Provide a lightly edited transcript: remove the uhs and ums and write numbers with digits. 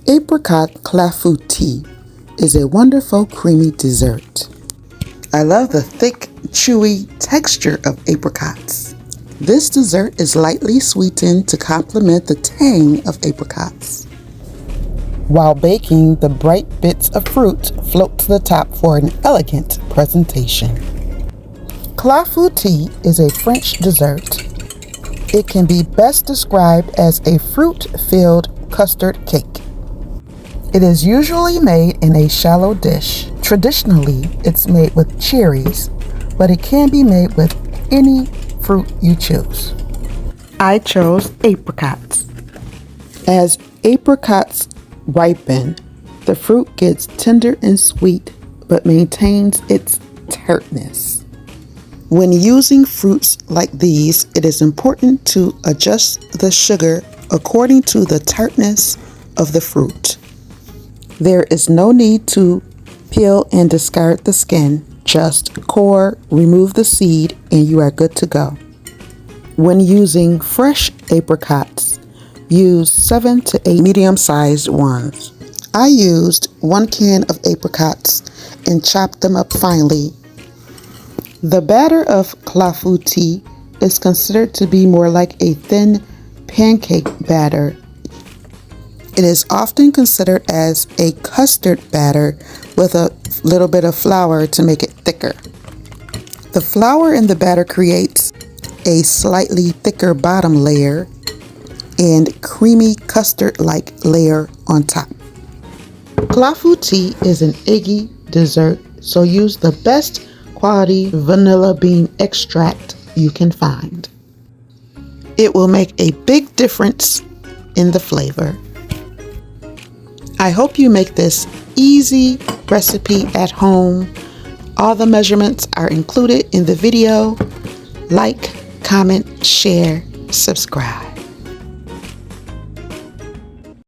Apricot Clafoutis is a wonderful creamy dessert. I love the thick, chewy texture of apricots. This dessert is lightly sweetened to complement the tang of apricots. While baking, the bright bits of fruit float to the top for an elegant presentation. Clafoutis is a French dessert. It can be best described as a fruit-filled custard cake. It is usually made in a shallow dish. Traditionally, it's made with cherries, but it can be made with any fruit you choose. I chose apricots. As apricots ripen, the fruit gets tender and sweet, but maintains its tartness. When using fruits like these, it is important to adjust the sugar according to the tartness of the fruit. There is no need to peel and discard the skin. Just core, remove the seed, and you are good to go. When using fresh apricots, use 7 to 8 medium-sized ones. I used 1 can of apricots and chopped them up finely. The batter of clafoutis is considered to be more like a thin pancake batter. It is often considered as a custard batter with a little bit of flour to make it thicker. The flour in the batter creates a slightly thicker bottom layer and creamy custard-like layer on top. Clafoutis is an eggy dessert, so use the best quality vanilla bean extract you can find. It will make a big difference in the flavor. I hope you make this easy recipe at home. All the measurements are included in the video. Like, comment, share, subscribe.